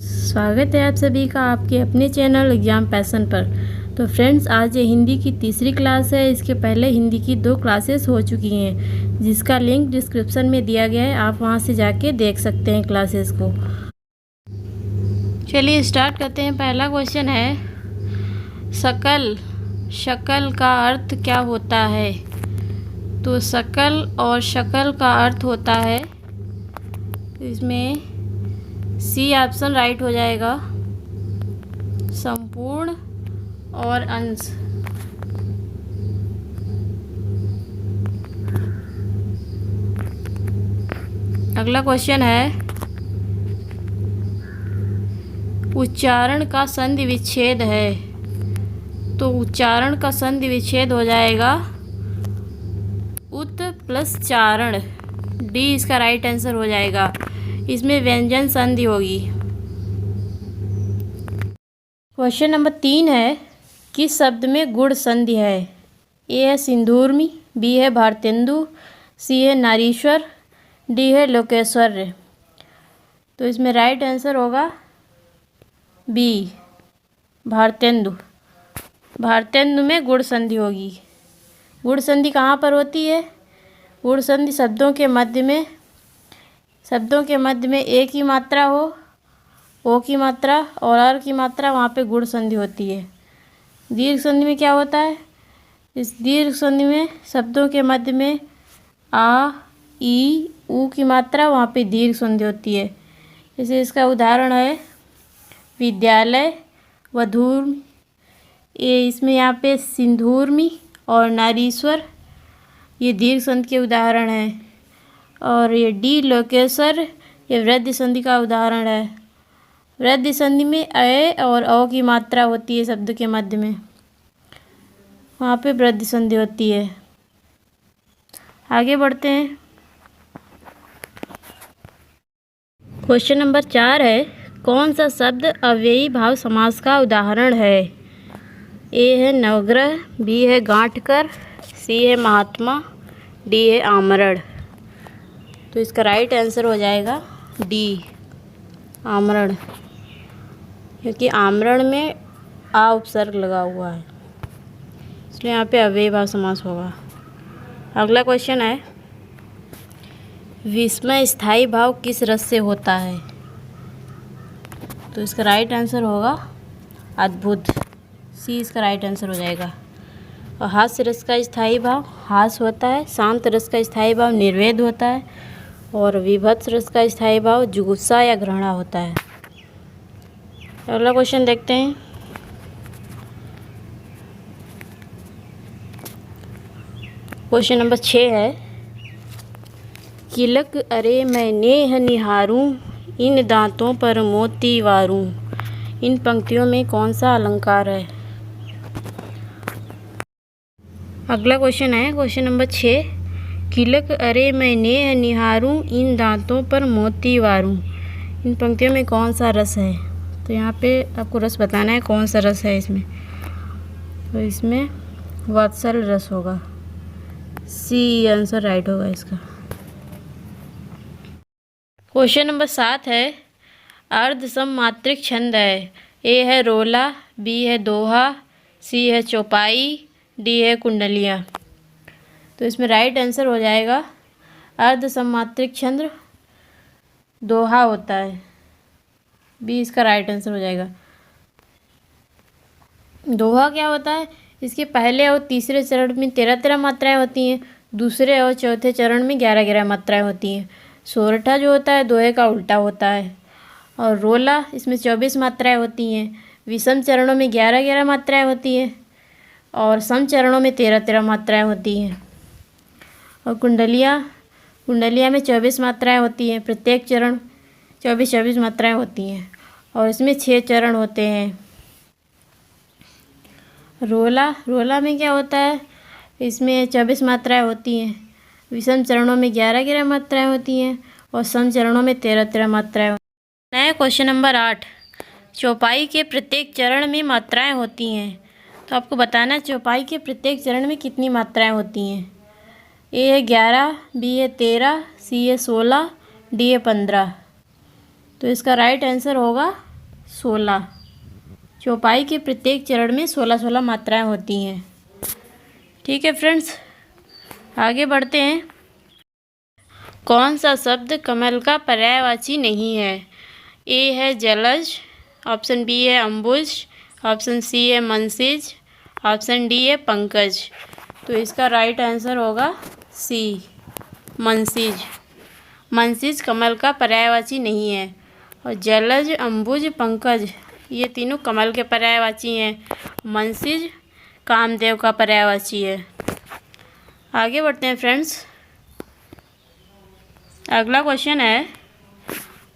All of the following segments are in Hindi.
स्वागत है आप सभी का आपके अपने चैनल एग्जाम पैशन पर। तो फ्रेंड्स, आज ये हिंदी की तीसरी क्लास है। इसके पहले हिंदी की 2 क्लासेस हो चुकी हैं, जिसका लिंक डिस्क्रिप्शन में दिया गया है। आप वहां से जाके देख सकते हैं क्लासेस को। चलिए स्टार्ट करते हैं। पहला क्वेश्चन है, शकल शकल का अर्थ क्या होता है? तो शकल और शकल का अर्थ होता है, इसमें सी ऑप्शन राइट हो जाएगा, संपूर्ण और अंश। अगला क्वेश्चन है, उच्चारण का संधि विच्छेद है। तो उच्चारण का संधि विच्छेद हो जाएगा उत प्लस चारण, डी इसका राइट आंसर हो जाएगा। इसमें व्यंजन संधि होगी। क्वेश्चन नंबर 3 है, किस शब्द में गुण संधि है? ए है सिंधूर्मी, बी है भारतेंदु, सी है नारीश्वर, डी है लोकेश्वर। तो इसमें राइट आंसर होगा बी, भारतेंदु। भारतेंदु में गुण संधि होगी। गुण संधि कहाँ पर होती है? गुण संधि शब्दों के मध्य में ए की मात्रा हो, ओ की मात्रा और आर की मात्रा, वहाँ पे गुण संधि होती है। दीर्घ संधि में क्या होता है? इस दीर्घ संधि में शब्दों के मध्य में आ, ई, ऊ की मात्रा, वहाँ पे दीर्घ संधि होती है। जैसे इसका उदाहरण है विद्यालय, वधूर्म, ये इसमें यहाँ पे सिंधूर्मी और नारीश्वर, ये दीर्घ संधि के उदाहरण हैं। और ये डी लोकेश्वर, ये वृद्धि संधि का उदाहरण है। वृद्धि संधि में अ और औ की मात्रा होती है शब्द के मध्य में, वहाँ पे वृद्धि संधि होती है। आगे बढ़ते हैं। क्वेश्चन नंबर 4 है, कौन सा शब्द अव्ययी भाव समास का उदाहरण है? ए है नवग्रह, बी है गांठकर, सी है महात्मा, डी है आमरण। तो इसका राइट आंसर हो जाएगा डी, आमरण, क्योंकि आमरण में आ उपसर्ग लगा हुआ है, इसलिए यहाँ पे अव्ययी भाव समास होगा। अगला क्वेश्चन है, विस्मय स्थायी भाव किस रस से होता है? तो इसका राइट आंसर होगा अद्भुत, सी इसका राइट आंसर हो जाएगा। और हास्य रस का स्थायी भाव हास होता है, शांत रस का स्थायी भाव निर्वेद होता है, और विभत्स रस का स्थायी भाव जुगुप्सा या घृणा होता है। अगला क्वेश्चन देखते हैं। क्वेश्चन नंबर 6 है, किलक अरे मैं नेह निहारूं, इन दांतों पर मोती वारूं। इन पंक्तियों में कौन सा अलंकार है? अगला क्वेश्चन है, क्वेश्चन नंबर 6, किलक अरे मैं नेह निहारूं, इन दांतों पर मोती वारूं। इन पंक्तियों में कौन सा रस है? तो यहाँ पे आपको रस बताना है, कौन सा रस है इसमें। तो इसमें वात्सल रस होगा, सी आंसर राइट होगा इसका। क्वेश्चन नंबर 7 है, अर्ध सममात्रिक छंद है। ए है रोला, बी है दोहा, सी है चौपाई, डी है कुंडलियाँ। तो इसमें राइट आंसर हो जाएगा अर्ध सममात्रिक छंद दोहा होता है, बी इसका राइट आंसर हो जाएगा। दोहा क्या होता है? इसके पहले और तीसरे चरण में 13-13 मात्राएं होती हैं, दूसरे और चौथे चरण में 11-11 मात्राएं होती हैं। सोरठा जो होता है दोहे का उल्टा होता है। और रोला, इसमें 24 मात्राएं होती हैं। विषम चरणों में 11-11 मात्राएं होती हैं और सम चरणों में 13-13 मात्राएं होती हैं। और कुंडलिया में 24 मात्राएं होती हैं, प्रत्येक चरण 24-24 मात्राएं होती हैं, और इसमें 6 चरण होते हैं। रोला में क्या होता है? इसमें 24 मात्राएं होती हैं, विषम चरणों में 11-11 मात्राएं होती हैं और सम चरणों में 13-13 मात्राएं होती हैं। क्वेश्चन नंबर 8, चौपाई के प्रत्येक चरण में मात्राएं होती हैं। तो आपको बताना है चौपाई के प्रत्येक चरण में कितनी मात्राएं होती हैं। ए है 11, बी है 13, सी है 16, डी है 15। तो इसका राइट आंसर होगा 16। चौपाई के प्रत्येक चरण में 16-16 मात्राएं होती हैं। ठीक है फ्रेंड्स, आगे बढ़ते हैं। कौन सा शब्द कमल का पर्यायवाची नहीं है? ए है जलज, ऑप्शन बी है अम्बुज, ऑप्शन सी है मंसिज, ऑप्शन डी है पंकज। तो इसका राइट आंसर होगा सी, मंसिज। मंसिज कमल का पर्यायवाची नहीं है और जलज, अम्बुज, पंकज ये तीनों कमल के पर्यायवाची हैं। मंसिज कामदेव का पर्यायवाची है। आगे बढ़ते हैं फ्रेंड्स। अगला क्वेश्चन है,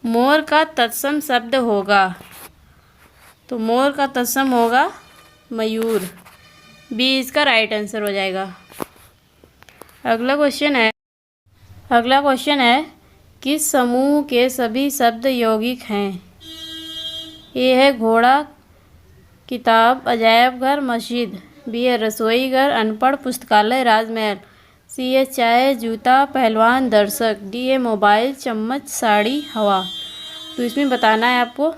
मोर का तत्सम शब्द होगा। तो मोर का तत्सम होगा मयूर। बी इसका राइट आंसर हो जाएगा। अगला क्वेश्चन है किस समूह के सभी शब्द यौगिक हैं? ए है घोड़ा, किताब, अजायब घर, मस्जिद। बी है रसोई घर, अनपढ़, पुस्तकालय, राजमहल। सी है चाय, जूता, पहलवान, दर्शक। डी है मोबाइल, चम्मच, साड़ी, हवा। तो इसमें बताना है आपको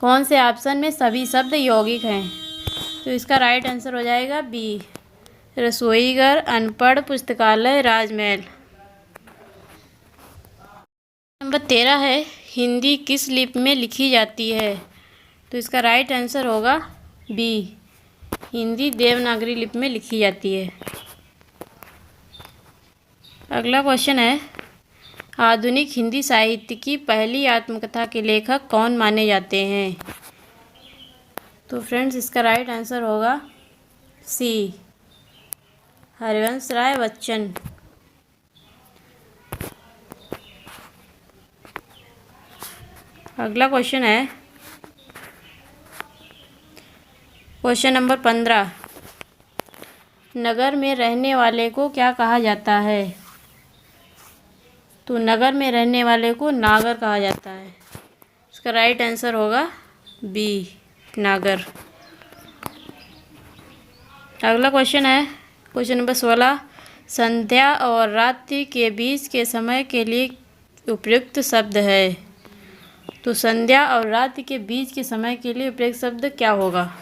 कौन से ऑप्शन में सभी शब्द यौगिक हैं। तो इसका राइट आंसर हो जाएगा बी, रसोई घर, अनपढ़, पुस्तकालय, राजमहल। नंबर 13 है, हिंदी किस लिपि में लिखी जाती है? तो इसका राइट आंसर होगा बी, हिंदी देवनागरी लिपि में लिखी जाती है। अगला क्वेश्चन है, आधुनिक हिंदी साहित्य की पहली आत्मकथा के लेखक कौन माने जाते हैं? तो फ्रेंड्स इसका राइट आंसर होगा सी, हरिवंश राय बच्चन। अगला क्वेश्चन है क्वेश्चन नंबर 15, नगर में रहने वाले को क्या कहा जाता है? तो नगर में रहने वाले को नागर कहा जाता है। इसका राइट आंसर होगा बी, नागर। अगला क्वेश्चन है क्वेश्चन नंबर 16, संध्या और रात्रि के बीच के समय के लिए उपयुक्त शब्द है। तो संध्या और रात्रि के बीच के समय के लिए उपयुक्त शब्द क्या होगा?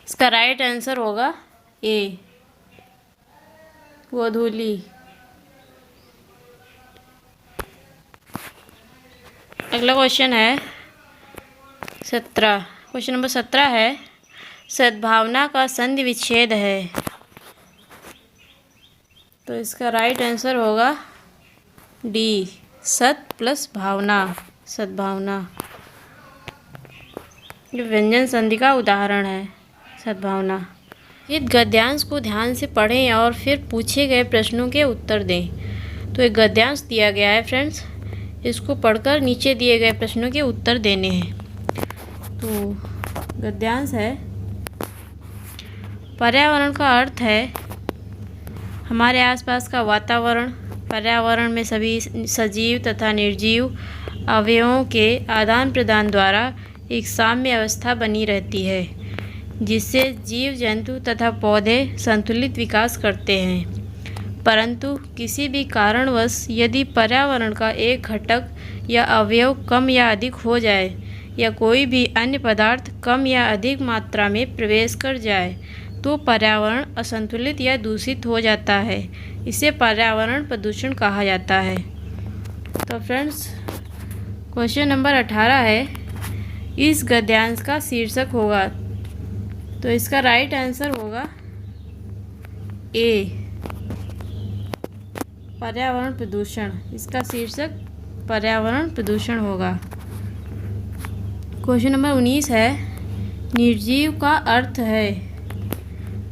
इसका राइट आंसर होगा ए, गोधूली। अगला क्वेश्चन है 17, क्वेश्चन नंबर 17 है, सद्भावना का संधि विच्छेद है। तो इसका राइट आंसर होगा डी, सत प्लस भावना, सद्भावना। ये व्यंजन संधि का उदाहरण है सद्भावना। इस गद्यांश को ध्यान से पढ़ें और फिर पूछे गए प्रश्नों के उत्तर दें। तो एक गद्यांश दिया गया है फ्रेंड्स, इसको पढ़कर नीचे दिए गए प्रश्नों के उत्तर देने हैं। तो गद्यांश है, पर्यावरण का अर्थ है हमारे आसपास का वातावरण। पर्यावरण में सभी सजीव तथा निर्जीव अवयवों के आदान प्रदान द्वारा एक साम्य अवस्था बनी रहती है, जिससे जीव जंतु तथा पौधे संतुलित विकास करते हैं। परंतु किसी भी कारणवश यदि पर्यावरण का एक घटक या अवयव कम या अधिक हो जाए या कोई भी अन्य पदार्थ कम या अधिक मात्रा में प्रवेश कर जाए तो पर्यावरण असंतुलित या दूषित हो जाता है। इसे पर्यावरण प्रदूषण कहा जाता है। तो फ्रेंड्स क्वेश्चन नंबर 18 है, इस गद्यांश का शीर्षक होगा। तो इसका राइट आंसर होगा ए, पर्यावरण प्रदूषण। इसका शीर्षक पर्यावरण प्रदूषण होगा। क्वेश्चन नंबर 19 है, निर्जीव का अर्थ है।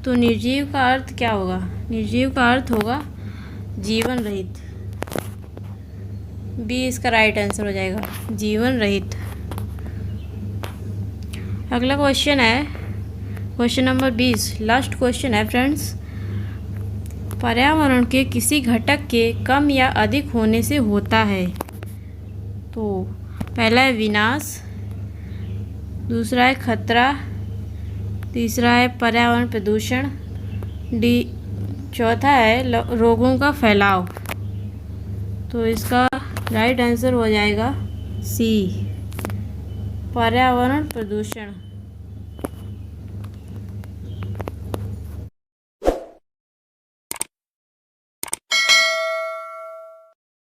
तो निर्जीव का अर्थ क्या होगा? निर्जीव का अर्थ होगा जीवन रहित। बी इसका राइट आंसर हो जाएगा, जीवन रहित। अगला क्वेश्चन है क्वेश्चन नंबर 20, लास्ट क्वेश्चन है फ्रेंड्स, पर्यावरण के किसी घटक के कम या अधिक होने से होता है। तो पहला है विनाश, दूसरा है खतरा, तीसरा है पर्यावरण प्रदूषण, चौथा है रोगों का फैलाव। तो इसका राइट आंसर हो जाएगा सी, पर्यावरण प्रदूषण।